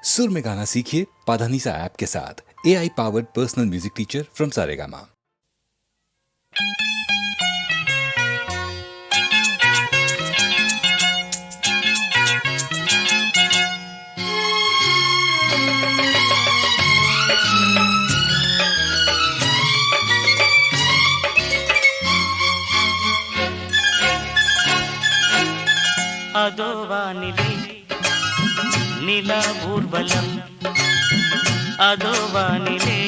सुर में गाना सीखिए पाधानीसा ऐप के साथ। AI powered personal music teacher from Saregama. அதோ வானிலே நிலா ஊர்வலம், அதோ வானிலே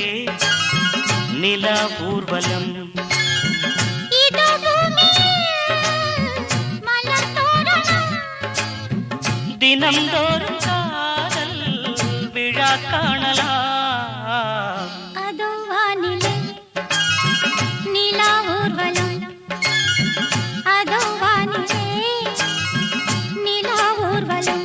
நிலா ஊர்வலம். இதோ பூமியில் மலர் தோரணம், தினம்தோறும் காதல் விழா காணலாம். அதோ வானிலே நிலா ஊர்வலம், அதோ வானிலே நிலா ஊர்வலம்.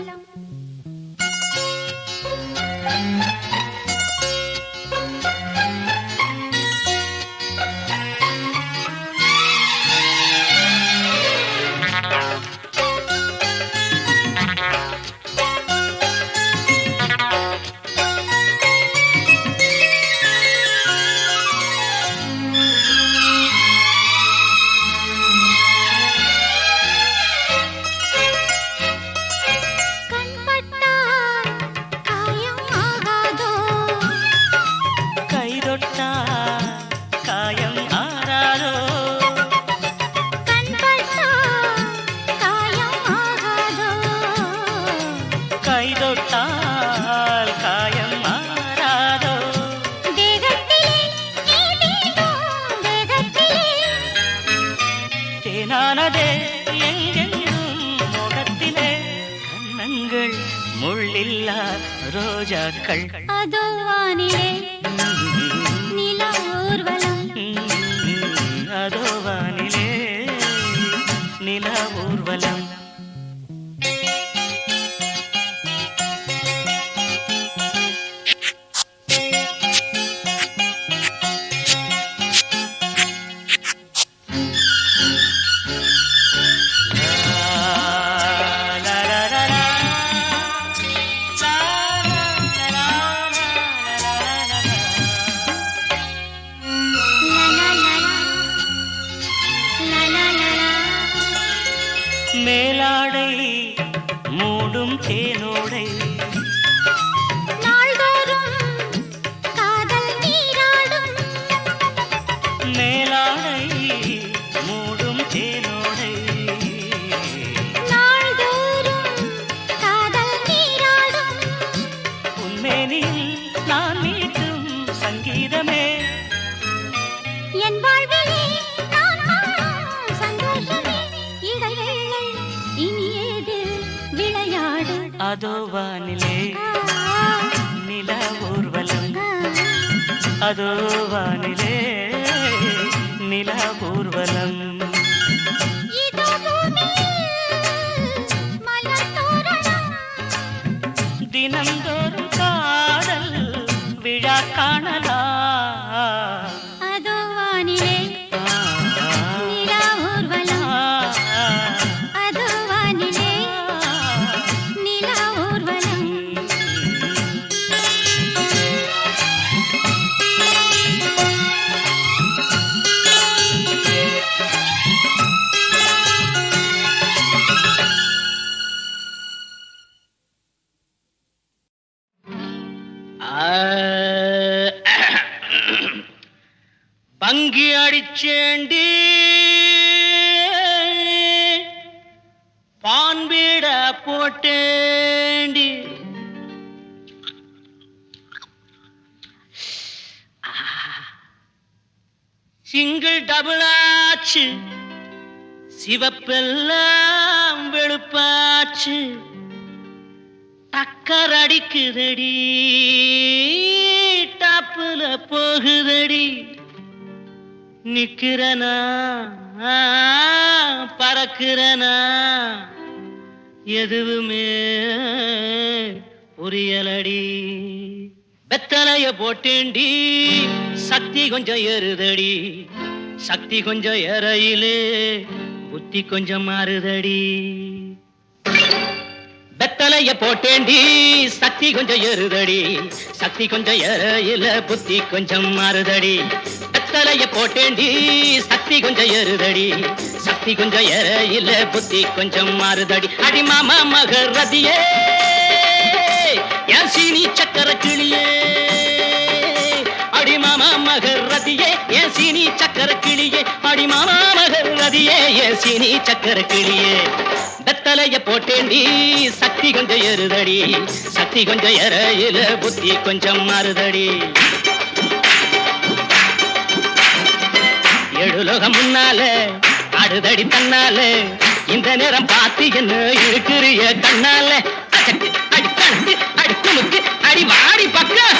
கண்பட்டால் காயம் ஆகாதோ, கை தொட்டா காயம் ஆறாதோ, கண்பட்டால் காயம் ஆகாதோ. கை தொட்டால் காயம் ஆறாதோ. தேகத்திலே நீ தீண்டும் தேகத்திலே, தேனானதே எங்கெங்கும் முகத்திலே, கண்ணங்கள் முள்ளில்லா ரோஜாக்கள். அதோ வானிலே நிலா ஊர்வலம், அதோ வானிலே நிலா ஊர்வலம். லா லா லா லா. மேலாடை மூடும் தேனோடை, நாள்தோறும் காதல் நீராடும், மேலாடை மூடும் தேனோடை, நாள்தோறும் காதல் நீராடும். உன்மேனில் நான் மீட்டும் சங்கீதமே, என் வாழ்விலே நான் காணும் சந்தோஷமே. இடைவேளை இனியேது விளையாடு. அதோ வானிலே நிலா ஊர்வலம், அதோ வானிலே நிலா ஊர்வலம். இதோ பூமியில் மலர் தோரணம், தினம்தோறும் காதல் விழா காணலாம். அதோ வானிலே நிலா ஊர்வலம், அதோ வானிலே நிலா ஊர்வலம். பங்கி அடிச்சேண்டி பான்பீட போட்டேண்டி, சிங்கிள் டபுள் ஆச்சு, சிவப்பெல்லாம் வெளுப்பாச்சு, டக்கர் அடிக்குதடி டாப்புல போகுதடி. நிக்கிறனா பறக்கிறனா எதுவுமே புரியலடி. வெத்தலைய போட்டேண்டி சக்தி கொஞ்சம் ஏறுதடி, சக்தி கொஞ்சம் ஏறையிலே புத்தி கொஞ்சம் மாறுதடி. வெத்தலை வெத்தலைய போட்டேண்டி சக்தி கொஞ்சம் ஏறுதடி சக்தி கொஞ்சம் ஏறையில புத்தி கொஞ்சம் மாறுதடி வெத்தலைய போட்டேண்டி சக்தி கொஞ்சம் ஏறுதடி சக்தி கொஞ்சம் ஏறையில புத்தி கொஞ்சம் மாறுதடி அடி மாமா மகரதியே என் சீனி சக்கர கிளியே அடி மாமா மகரதியே என் சீனி சக்கர கிளியே அடி மாமா மகரதியே என் சீனி சக்கர கிளியே வெத்தலைய போட்டேண்டி சக்தி கொஞ்சம் ஏறுதடி சக்தி கொஞ்சம் ஏறையில புத்தி கொஞ்சம் மாறுதடி எழுலோகம் முன்னால ஆடுதடி தன்னால இந்த நேரம் பார்த்து என்ன இருக்கிறிய கண்ணால அச்சக்கு அடி கணக்கு அடி குமுக்கு அடி வாடி பக்கம்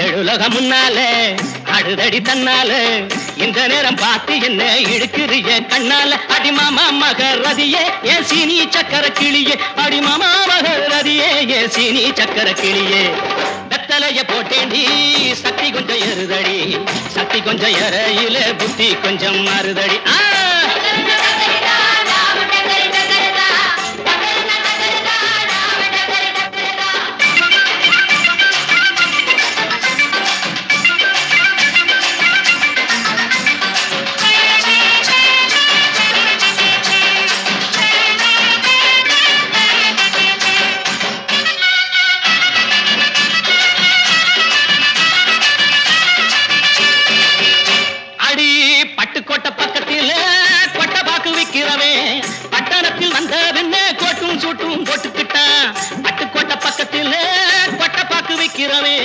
எழுலோகம் முன்னால ஆடுதடி தன்னால இந்த நேரம் பார்த்து என்ன இழுக்கிறிய கண்ணால அடி மாமா மகரதியே ஏன் சீனி சக்கர கிளியே அடி மாமா மகரதியே ஏன் சீனி சக்கர கிளியே வெத்தலைய போட்டேண்டி சக்தி கொஞ்சம் ஏறுதடி சக்தி கொஞ்சம் ஏறையில புத்தி கொஞ்சம் மாறுதடி பட்டுக்கோட்டை பக்கத்தில் கொட்டை பாக்கு விக்கிறவே பட்டணத்தில் வந்த பின்ன கோட்டும் சூட்டும் போட்டுக்கிட்டான் பட்டுக்கோட்டை பக்கத்தில் கொட்டை பாக்கு விக்கிறவே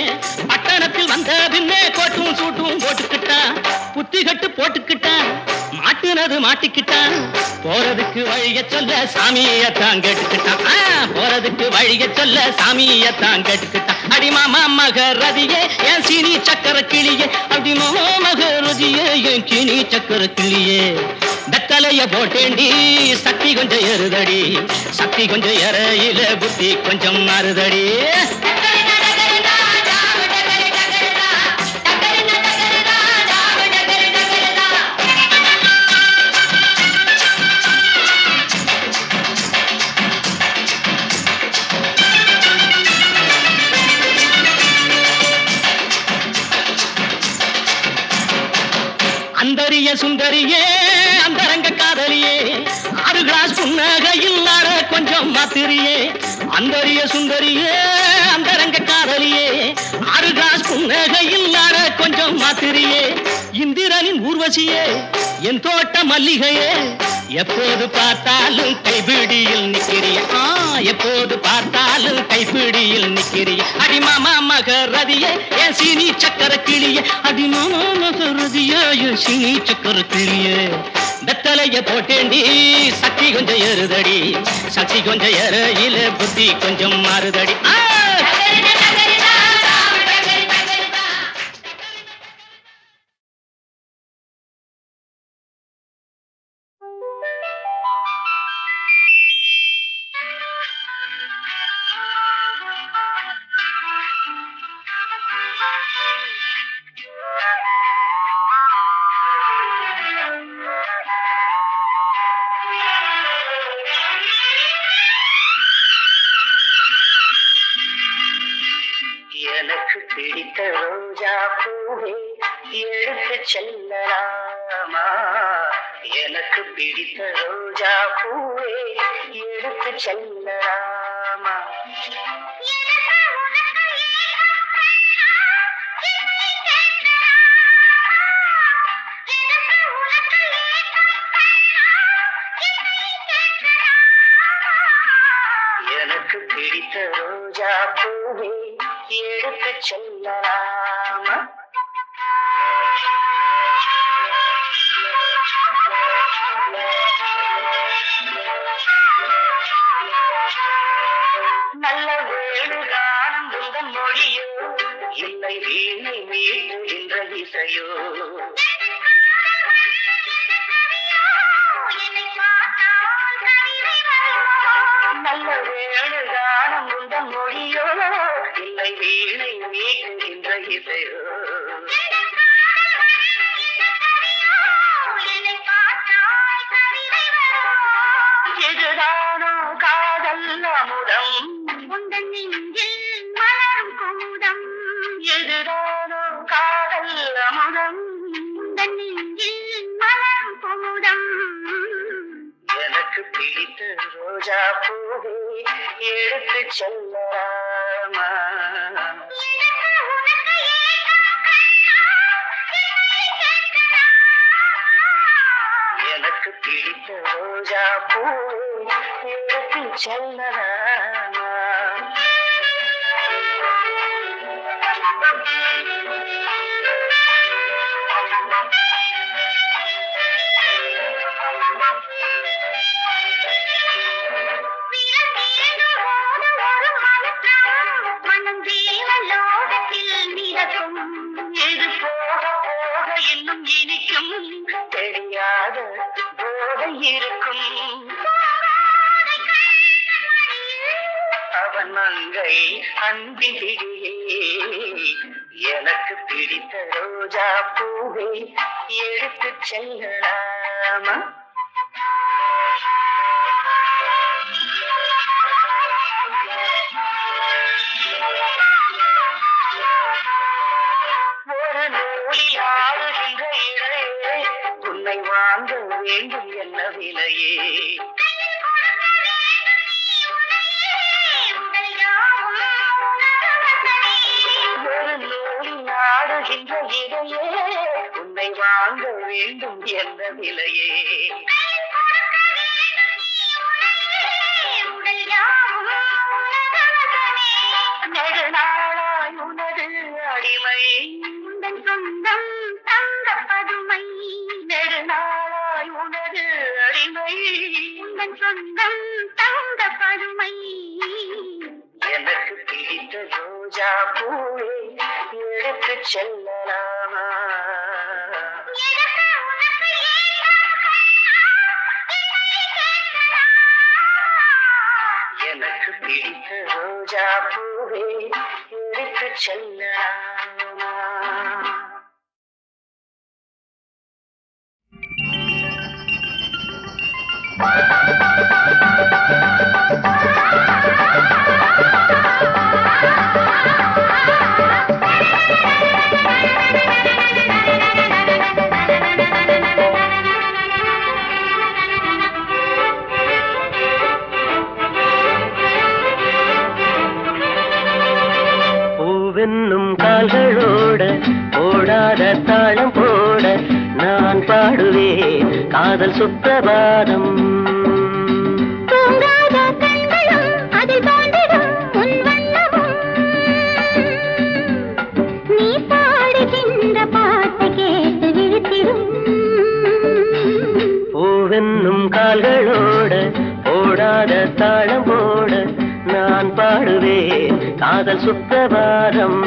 பட்டணத்தில் வந்த பின்ன கோட்டும் சூட்டும் போட்டுக்கிட்டான் புத்தி கட்டு போட்டுக்கிட்டான் மாட்டுனது மாட்டிக்கிட்டான் போறதுக்கு வழிய சொல்ல சாமியத்தான் கேட்டுக்கிட்டான் போறதுக்கு வழிய சொல்ல சாமியத்தான் கேட்டுக்கிட்டான் அடி மாமா மகரதியே என் சீனி சக்கர கிளியே அடி மாமா மகரதியே என் சீனி சக்கர கிளியே வெத்தலைய போட்டேண்டி சக்தி கொஞ்சம் ஏறுதடி சக்தி கொஞ்சம் ஏறையில புத்தி கொஞ்சம் மாறுதடி அந்தரிய சுந்தரியே அந்தரங்க காதலியே 6 கிளாஸ் புன்னகையில் நாட கொஞ்சம் மாத்திரியே அந்தரிய சுந்தரியே அந்தரங்க காதலியே 6 கிளாஸ் புன்னகையில் நாட கொஞ்சம் மாத்திரியே இந்திரனின் ஊர்வசியே என் தோட்ட மல்லிகையே எப்போது பார்த்தாலும் கைபிடியில் நிக்கிறிய எப்போது பார்த்தாலும் கைபிடியில் நிக்கிறிய அடி மாமா மகரதியே என் சீனி சக்கர கிளியே அடி மாமா மகரதியே என் சீனி சக்கர கிளியே வெத்தலைய போட்டேண்டி சக்தி கொஞ்சம் ஏறுதடி சக்தி கொஞ்சம் ஏறையில புத்தி கொஞ்சம் மாறுதடி எனக்கு பிடித்த ரோஜா பூவே எடுத்து செல்லலாமா எனக்கு பிடித்த ரோஜா பூவே எடுத்து செல்லலாமா எனக்கு பிடித்த ரோஜா பூவே எடுத்து செல்லலாமா நல்ல வேணுகானம் உங்கள் மொழியோ இல்லை வீணை மீட்டுகின்ற இசையோ நல்ல வேணுகானம் உங்கள் மொழியோ இல்லை வீணை மீட்டுகின்ற இசையோ ரோஜா பூவே எடுத்து செல்லலாமா? எனக்கு பிடித்த ரோஜா பூவே எடுத்து செல்லலாமா? இது போக போக இன்னும் இனிக்கும், தெரியாத போதை இருக்கும். அவன் மங்கை அன்பின் பிடியே, எனக்கு பிடித்த ரோஜா பூவை எடுத்து செல்லலாமா? ஒரு நூலில் ஆடுகின்ற இடையே உன்னை வாங்க வேண்டும் என்ன விலையே? ஒரு நூலில் ஆடுகின்ற இடையே உன்னை வாங்க வேண்டும் என்ன விலையே? நெடுநாளாய் உனது அடிமை, உந்தன் சொந்தம் தந்த பதுமை. நெடுநாளாய் உனது அடிமை, உந்தன் சொந்தம் தந்த பதுமை. எனக்கு பிடித்த ரோஜா பூவே எடுத்து செல்லலாமா? எனக்கு பிடித்த ரோஜா பூவே எடுத்து செல்லலாமா? பூவென்னும் கால்களோட ஓடாத தாளம் போட நான் பாடுவேன் காதல் சுப்பிரபாதம். தூங்காத கண்களும் அதில் தோன்றிடும் உன் வண்ணமும், நீ பாடுகின்ற பாட்டு கேட்டு விழித்திடும். பூவென்னும் கால்களோட ஓடாத தாளம் போட நான் பாடுவேன் காதல் சுப்பிரபாதம்.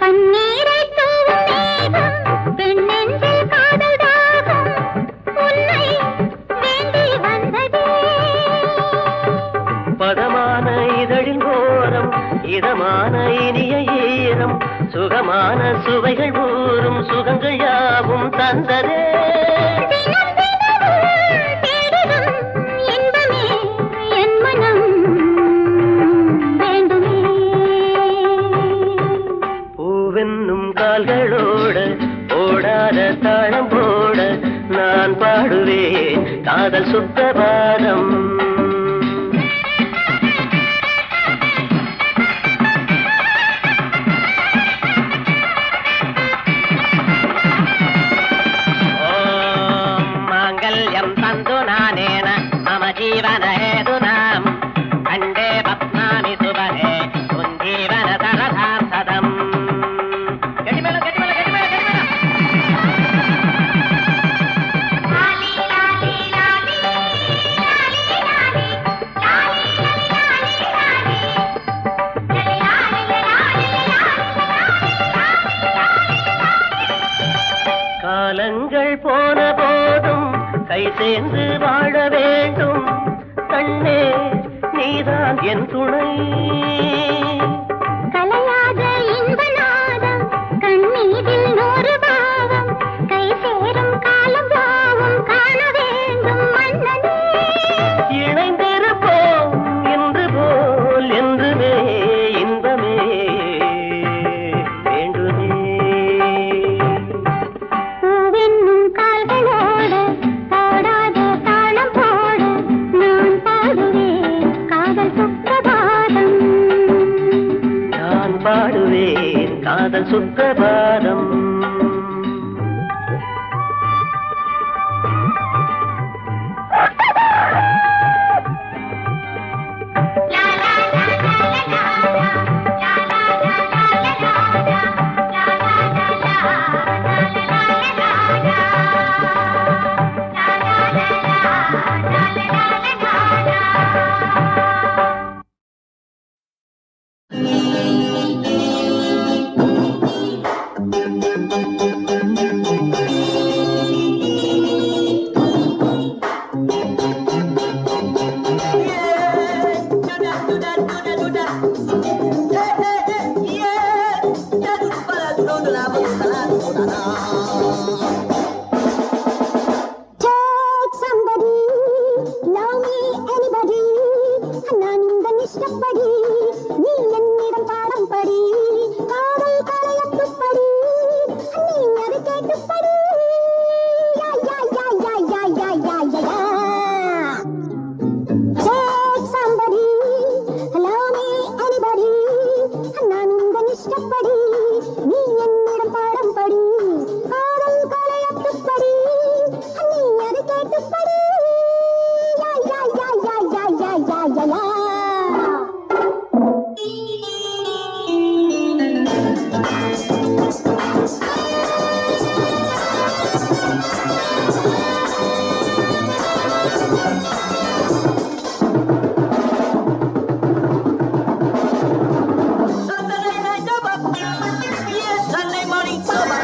பன்னீரை தூவும் மேகம் பெண்ணெஞ்சில் காதல் தாகம் உன்னை வேண்டி வந்ததே. பதமான இதழின் ஓரம் இதமான இனிய ஈரம் சுகமான சுவைகள் ஊறும் சுகங்கள் யாவும் தந்ததே. தினம் தினமும் தேடிடும் இன்பமே என் மனம் வேண்டுமே. பூவென்னும் கால்களோட ஓடாத தாளம் போட நான் பாடுவேன் காதல் சுப்பிரபாதம். மாங்கல்யம் தந்து நானேன மம ஜீவன ஹேதுனாம் கண்டே பத்மாமி சுபகே உஞ்சீவன சரதாம் சதம். கெட்டிமேளம் கெட்டிமேளம் கெட்டிமேளம் கெட்டிமேளம். லாலி லாலி லாலி லாலி லாலி லாலி காலங்கள் போன போதும் கை சேர்ந்து வாழ வேண்டும் கண்ணே நீதான் என் துணை கலையாத இன்ப நாதம் கண்ணீரில் நூறு பாவம் கை சேரும் காலம் பாவம் காண வேண்டும் மன்னனே இணைந்திருப்போம் என்று போல் என்றுமே இன்பமே வேண்டுமே பூவென்னும் கால்களோடு பாடாத தாளம் போடு நான் பாடுவேன் காதல் சுப்பிரபாதம் நான் பாடுவேன் காதல் Suprabhatam Take somebody, love me anybody. நான் இந்த இஷ்டப்படி நீ என்னிடம் பாடம் படி காதல் கலையத்துப்படி நீ அதை கேட்டுப்படி யா யா யா யா யா யா யா யா யா Take somebody, love me anybody. நான் இந்த இஷ்டப்படி நீ என்னிடம் பாடம் படி காதல் கலையத்துப்படி நீ அதை கேட்டுப்படி யா யா யா யா யா யா யா யா யா Sunday morning sober,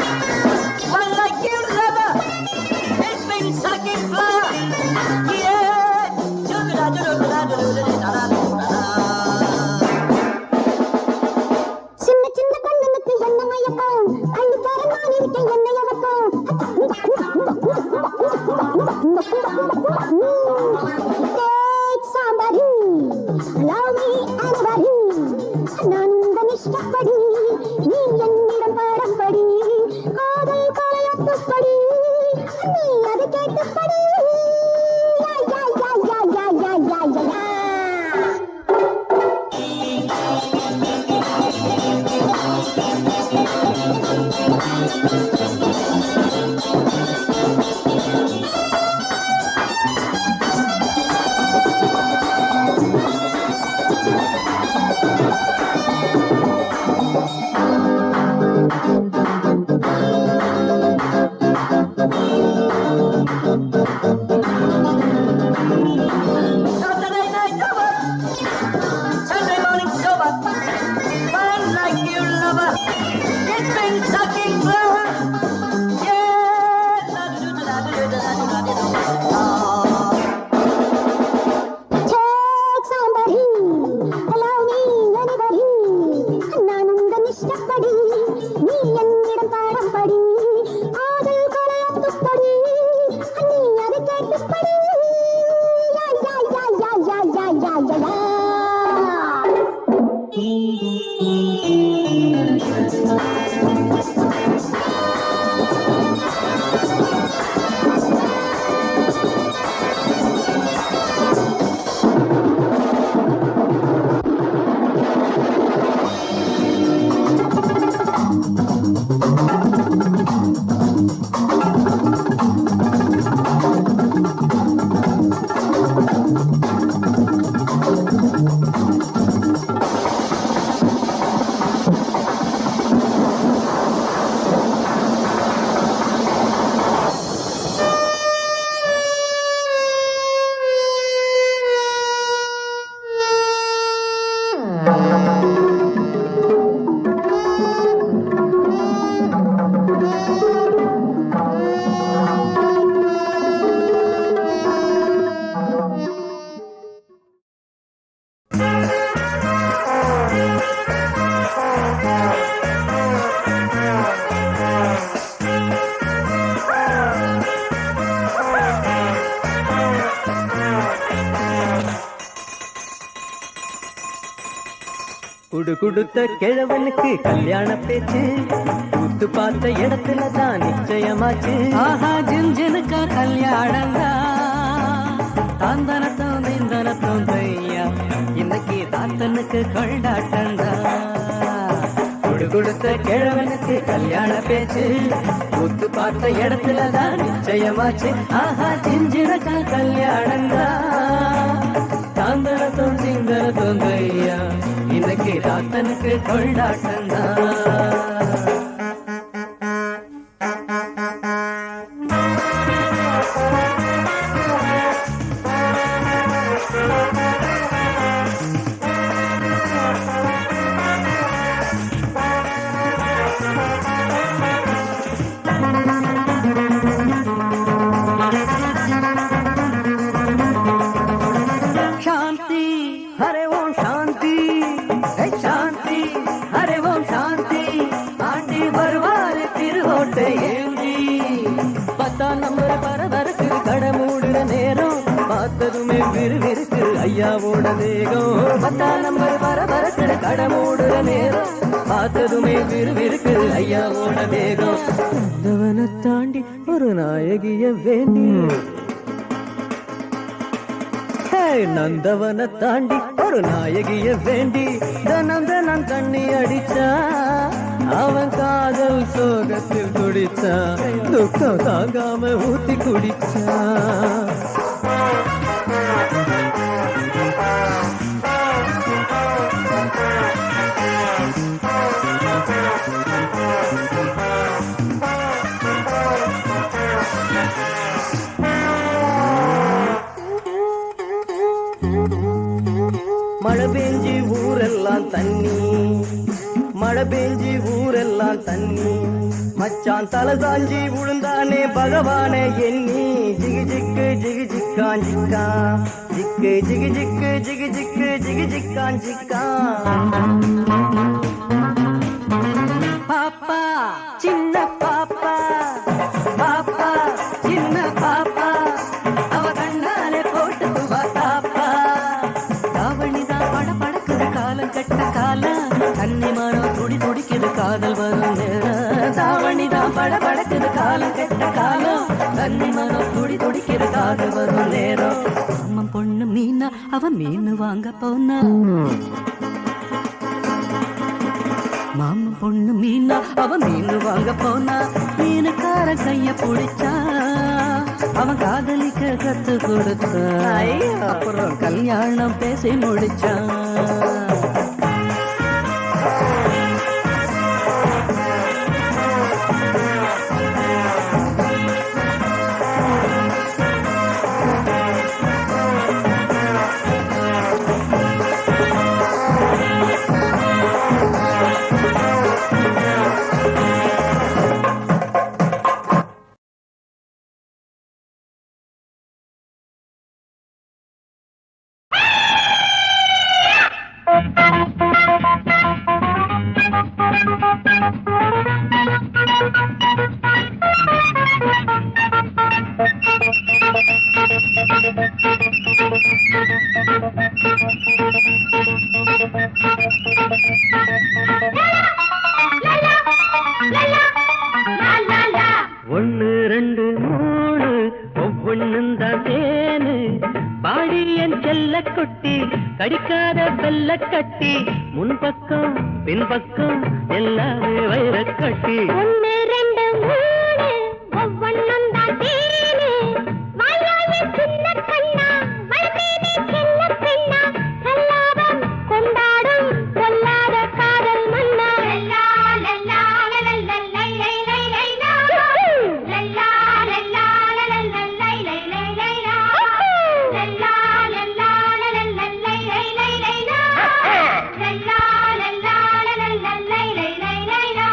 one like you lover, it's been sucking flower. Yeah, சின்ன சின்ன கண்ணனுக்கு என்ன மயக்கம் கண்ணுக்கார நான் இருக்க என்ன இழக்கம் குடு குடுத்த கிழவனுக்கு கல்யாண பேச்சு கூத்து பார்த்த இடத்துல தான் நிச்சயமாச்சு. ஆஹா ஜிஞ்சனுக்கா கல்யாணந்தா தாந்தனத்தோம் தீந்தனத்தோம் தையா இன்னைக்கு தாத்தனுக்கு கொண்டாட்டந்தா. குடு கொடுத்த கிழவனுக்கு கல்யாண பேச்சு கூத்து பார்த்த இடத்துல தான் நிச்சயமாச்சு. ஆஹா ஜிஞ்சனுக்கா கல்யாணந்தா தாந்தனத்தோம் தீந்தனத்தோம் தையா இன்னைக்கு தாத்தனுக்கு கொண்டாட்டந்தா. शांति हरे ओम शांति शांति हरे ओम शांति आंटी बरवारे तिरुहोटे ஏந்தி 10 நம்பர் பரபரக்கு கடை மூடுற நேரம் பார்த்ததுமே விறுவிறுக்கு ஐயாவோட தேகம். 10 நம்பர் பரபரக்கு கடை மூடுற நேரம் பார்த்ததுமே விறுவிறுக்கு ஐயாவோட தேகம். வந்தவனை தாண்டி ஒரு நாயகிய வேண்டி நந்தவனை தாண்டி ஒரு நாயகிய வேண்டி தனம் தனம் தண்ணி அடிச்சா அவன் காதல் சோகத்தில் துடிச்சா துக்கம் தாங்காம ஊத்தி குடிச்சா. மழை பெஞ்சி ஊரெல்லாம் தண்ணி மழை பெஞ்சி ஊரெல்லாம் தண்ணி மச்சான் தலை சாஞ்சி விழுந்தானே பகவானே எண்ணி ஜிகு ஜிக்கு ஜிகு ஜிக்கான் ஜிக்கா ஜிக்கு ஜிகு ஜிக்கு ஜிகு ஜிக்கு ஜிகு ஜிக்கான் ஜிக்கா. பாப்பா சின்ன பாப்பா பாப்பா சின்ன பாப்பா அவ கண்ணாலே போட்டு தாப்பா தாவணிதான் பட படக்குது காலம் கட்ட காலம் தண்ணி மரம் துடி துடிக்குது காதல் வரும் நேரம். தாவணிதான் பட படக்குது காலம் கெட்ட காலம் தண்ணி மரம் துடி துடிக்குது காதல் வரும் நேரம். அம்மன் பொண்ணு மீனா அவ மீன் வாங்க போனா மாமன் பொண்ணு மீனா அவ மீன் வாங்க போனா மீனுக்கார கைய பிடிச்சா அவன் காதலிக்க கத்து கொடுத்தான் அப்புறம் கல்யாணம் பேசி முடிச்சான். ஒன்னு ரெண்டு மூணு ஒவ்வொன்னும் தான் தேனு பாடி என் செல்ல கொட்டி கடிக்காத வெள்ள கட்டி முன்பக்கம் பின்பக்கம் எல்லாமே வைர கட்டி. ஒன்னு ரெண்டு மூணு ஒவ்வொன்னும் தான் தேனு வாயாய சின்ன கண்ணா வளர்ந்தேனே சின்ன பெண்ணா கல்லாதம் கொண்டாடும் சொல்லாத காதல் மன்னா. லல்லா லல்லா லல்லா லை லை லை லை லா லல்லா லல்லா லல்லா லை லை லை லை லா லல்லா லல்லா லல்லா லை லை லை லை லா லல்லா லல்லா லல்லா லை லை லை லை லா.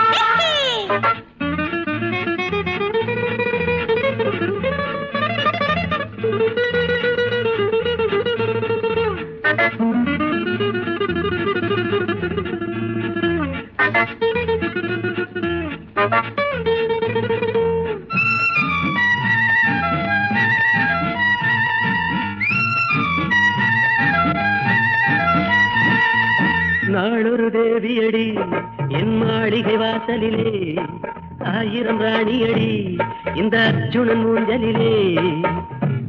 நாளொரு தேவியடி என் மாளிகை வாசலிலே, 1000 ராணியடி இந்த அர்ஜுனன் ஊஞ்சலிலே.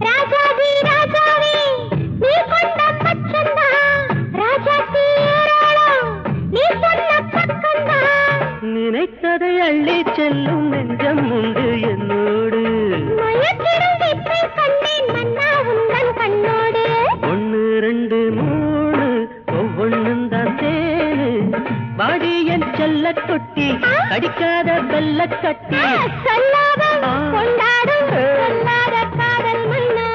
ராஜாதி ராஜாவே நீ கொண்ட பச்சந்தா, ராஜாத்தி ஏராளம் நீ சொன்ன பக்கந்தா. நினைத்ததை அள்ளி செல்லும் நெஞ்சம் உண்டு என்னோடு. மயக்கிடும் வித்தை கண்டேன் மன்னா உந்தன் கண்ணோடு. 1 2 3 ஒவ்வொன்னும் தான் தேனு, வாடி என் செல்ல தொட்டி கடிக்காத வெள்ள கட்டி. சொல்லாத கொண்டாடும் சொல்லாத காதல் மன்னா.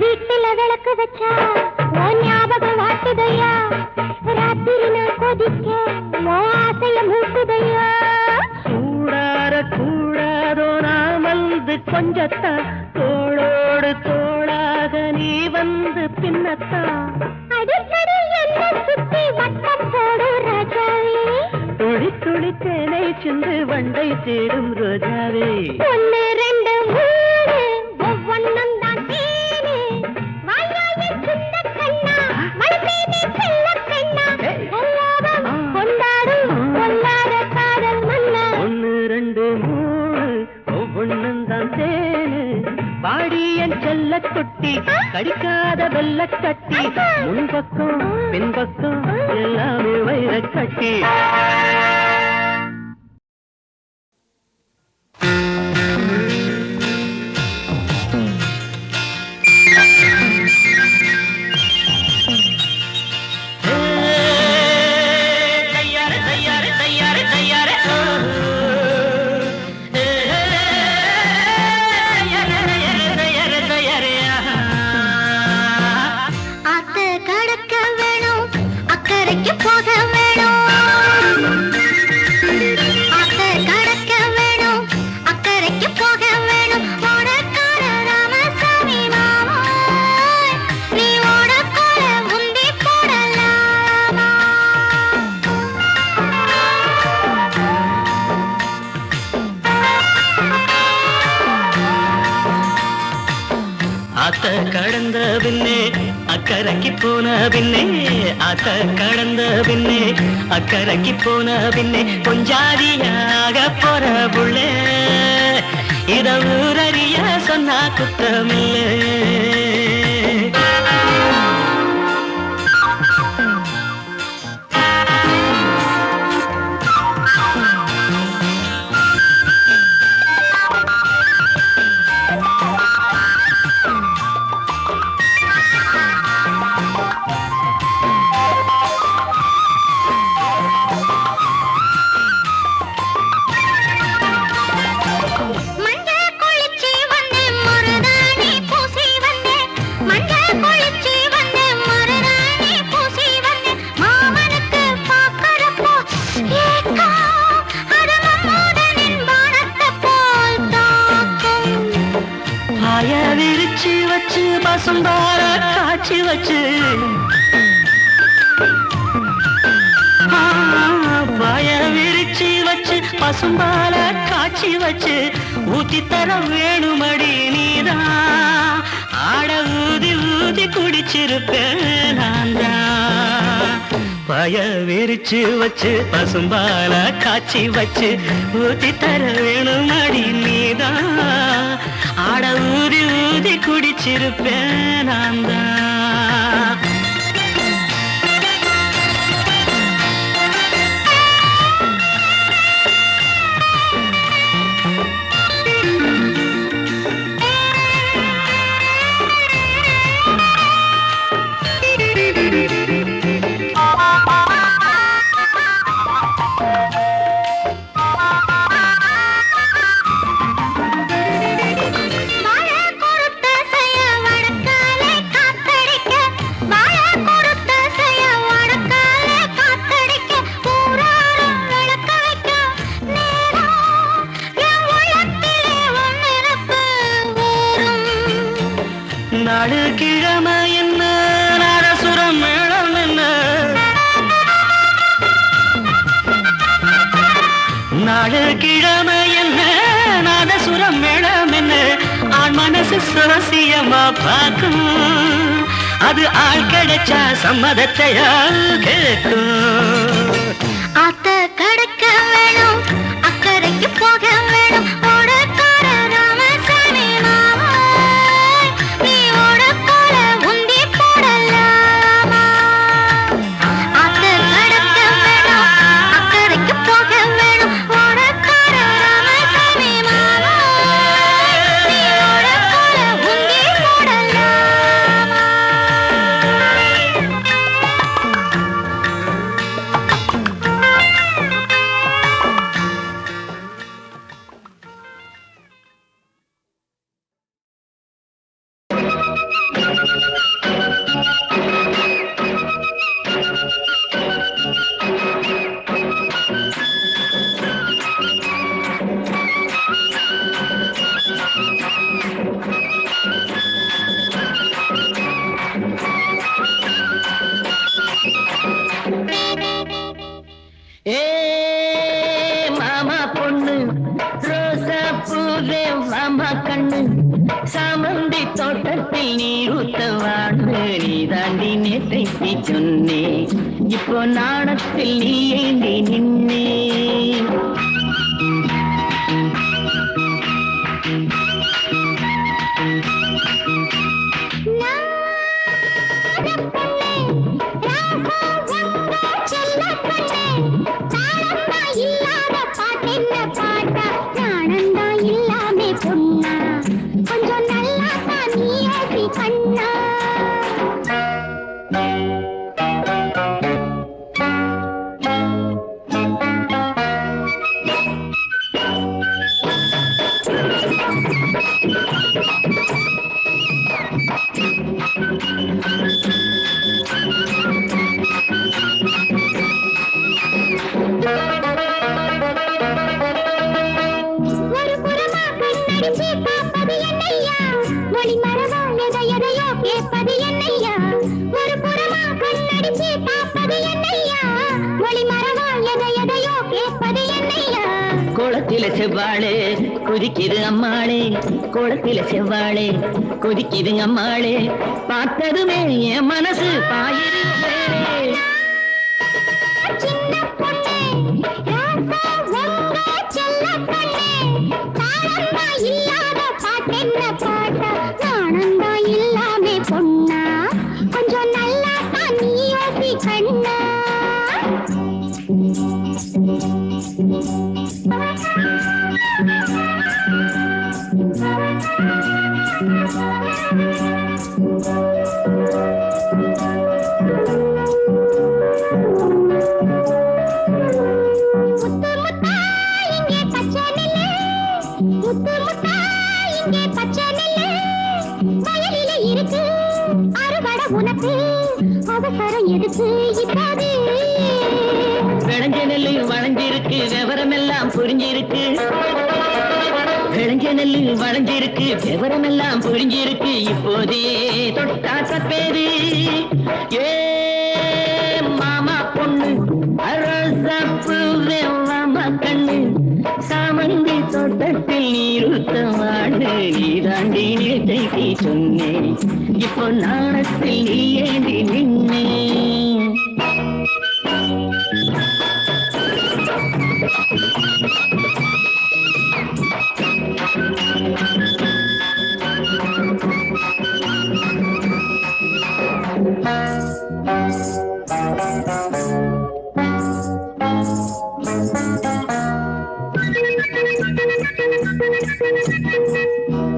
வீட்டில விளக்கு வச்சா உன் ஞாபகம் வாட்டுதையா, ராத்திரி நான் கொதிக்க உன் ஆசைய மூட்டுதையா. சூடார கூடாதோ நான் வந்து கொஞ்சத்தா, தோளோடு தோளாக நீ வந்து பின்னத்தா. அடிக்கடி என்ன சுத்தி வட்டம் போடு ராஜாவே, துளி துளி தேனை சிந்து வண்டை தேடும் ரோஜாவே. 1 2 3 ஒவ்வொன்னும் தான் தேனு, வாயாய சின்ன கண்ணா மனசேனே செல்ல பெண்ணா. சொல்லாத கொண்டாடும் கொல்லாத காதல் மன்னா. 1 2 3 ஒவ்வொன்னும் தான் தேனு, வாடி என் செல்ல தொட்டி கடிக்காத வெள்ள கட்டி. முன்பக்கம் பின்பக்கம் எல்லாமே வைர கட்டி. ஆத்த கடக்க வேணும் அக்கறைக்கு போக வேணும், ஆத்த கடக்க வேணும் அக்கறைக்கு போக வேணும். ஓடக்கார ராமசாமி மாமா நீ ஓடக்கார முந்தி போடலாமா. ஆத்த கடந்த பின்னே அக்கறைக்கு போன பின்னே, ஆத்த கடந்த பின்னே அக்கறைக்கு போன பின்னே, கொஞ்சாதியாக போற புள்ளே இத ஊரறிய சொன்னா குத்தமில்லை. மஞ்ச குளிச்சி வந்தே மருதாணி பூசி வந்தே, மஞ்ச குளிச்சி வந்தே மருதாணி பூசி வந்தே. மாமனுக்கு பார்க்கறப்போ ஏக்கம், அது மம்மூதனின் வானத்தை போல் தாக்கும். பாய விரிச்சு வச்சு பசும்பார காய்ச்சி வச்சு, பாய விரிச்சு வச்சு பசும்பால காய்ச்சி வச்சு ஊத்தி தர வேணுமடி நீதான். ஆட ஊதி ஊதி குடிச்சிருப்பேன் நான் தான். பாய விரிச்சு வச்சு பசும்பால காய்ச்சி வச்சு ஊத்தி தர வேணுமடி நீதான். ஆட ஊதி ஊதி குடிச்சிருப்பேன் நான் தான். வாழை கொடுத்த செய்ய வடக்காலே காத்தடிக்க, வாழை கொடுத்த செய்ய வடக்காலே காத்தடிக்க, ஊராரும் விளக்க வைக்க நேரம் என் உள்ளத்திலே உன் நிரப்பு ஊறும். நாடு கிழமை என்ன நரசுரம் மேளம் என்ன, நாடு கிழமை என்ன நாதசுரம் மேளம் என்ன ஆண் மனசு சுரசியமா பார்க்கும் அது ஆள் கிடைச்சா சம்மதத்தையா கேட்கும் ஆத்த கடக்க வேணும் அக்கறைக்கு போக வேணும் ஓடக்கார ராமசாமி மாமா நீ ஓடக்கார உந்தி போடலாமா ஆத்த கடக்க வேணும் அக்கறைக்கு போக வேணும் ஓடக்கார ராமசாமி மாமா நீ ஓடக்கார உந்தி போடலாமா ஏ மாமா பொண்ணு ரோசா பூவே மாமா கண்ணு சாமந்தி தோட்டத்தில் நீர் ஊத்தவாடு நீ தாண்டி நேற்றைக்கு சொன்னே இப்போ நாணத்தில் நீ ஏண்டி நின்னே கொஞ்சம் நல்லா நீ கண்ணா குளத்தில செவ்வாழே குதிக்குது அம்மாளே குளத்தில செவ்வாழே குதிக்குது அம்மாளே பார்த்ததுமே என் மனசு பாயுது கொஞ்சம் நல்லா நீ யோசி கண்ணா உனக்கு அவசரம் எதுக்கு இப்போது விளைஞ்ச நெல்லு வளைஞ்சிருக்கு விவரம் எல்லாம் புரிஞ்சிருக்கு விளைஞ்ச நெல்லு வளைஞ்சிருக்கு விவரம் எல்லாம் புரிஞ்சிருக்கு இப்போதே தொட்டா தப்பேது ஏ மாமா பொண்ணு அரசப்பு மாமா கண்ணு சாமந்தி தோட்டத்தில் நீருத்தவாடு நீ தாண்டி நேற்றைக்கு சொன்னேன் இப்போ நாணத்தில் நீ ஏந்தி நின்னே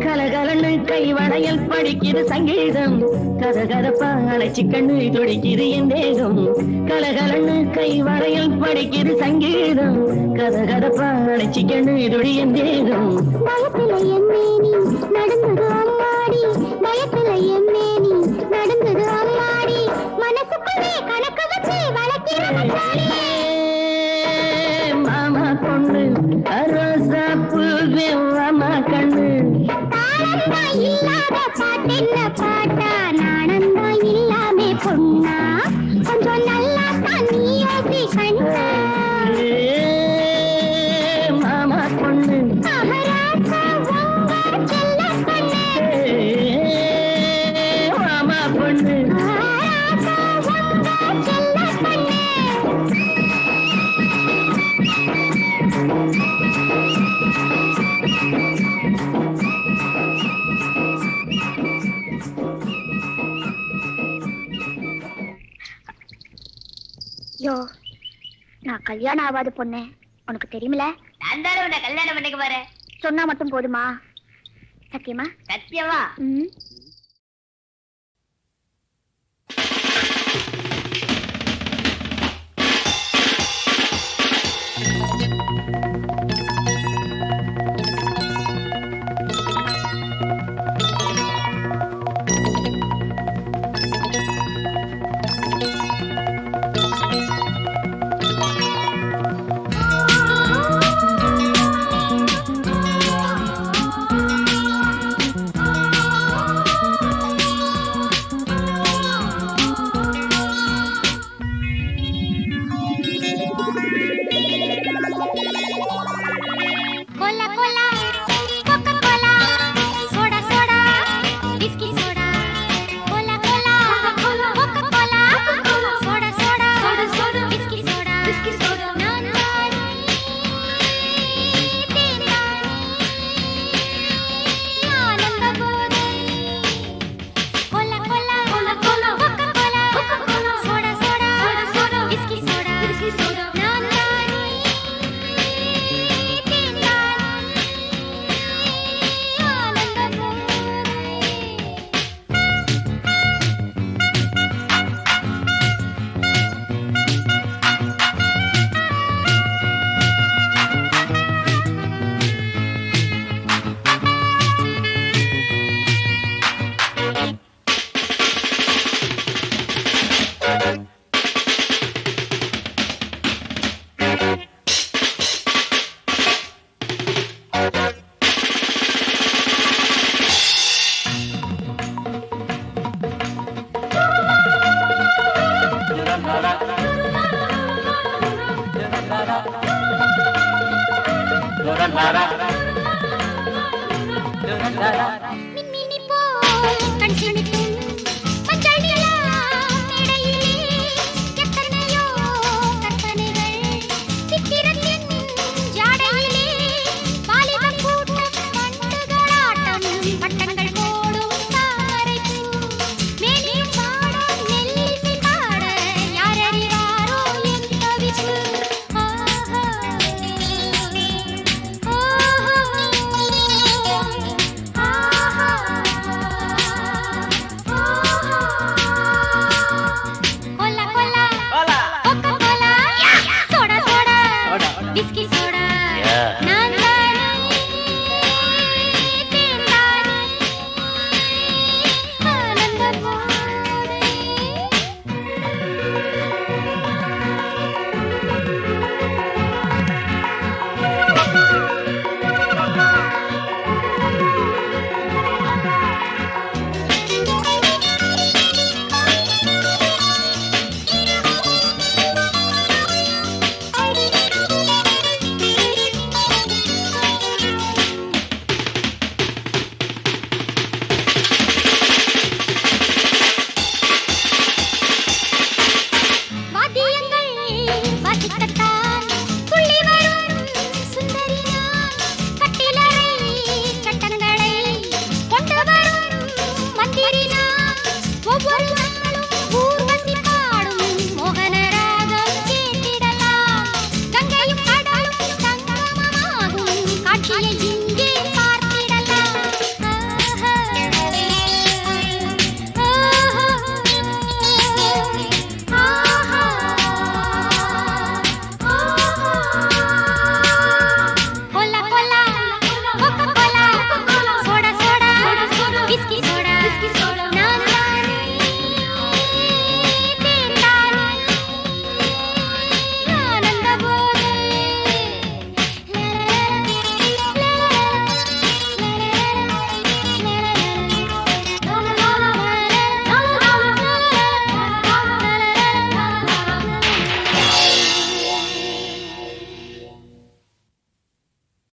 கலகலன்னு கை வளையல் படிக்குது சங்கீதம் கதகதப்பா அழைச்சி கண்ணு துடிக்குது என் தேகம் கலகலன்னு கை வளையல் படிக்குது சங்கீதம் கதகதப்பா அழைச்சி கண்ணு துடி என் தேகம் பயத்துல எம்மேனி நடந்தது அம்மாடி பயத்துல எம்மேனி நடந்தது அம்மாடி மனசுக்குள்ளே கணக்கு வச்சு வளர்க்கிறது மாமா பொண்ணு ரோசா பூவே மாமா கண்ணு தாளந்தா இல்லாத பாட்டென்ன பாட்டா நாணந்தா இல்லாமே பொண்ணா கொஞ்சம் நல்லா நீ யோசி கண்ணா பொண்ணு யோ, நான் கல்யாணம் ஆகாத பொண்ணு உனக்கு தெரியுமில? நான் தானே உன்னை கல்யாணம் பண்ணிக்க போறேன். சொன்னா மட்டும் போதுமா? சத்தியமா? சத்தியமா? ம். மின்மினி போல் கண் சிமிட்டும்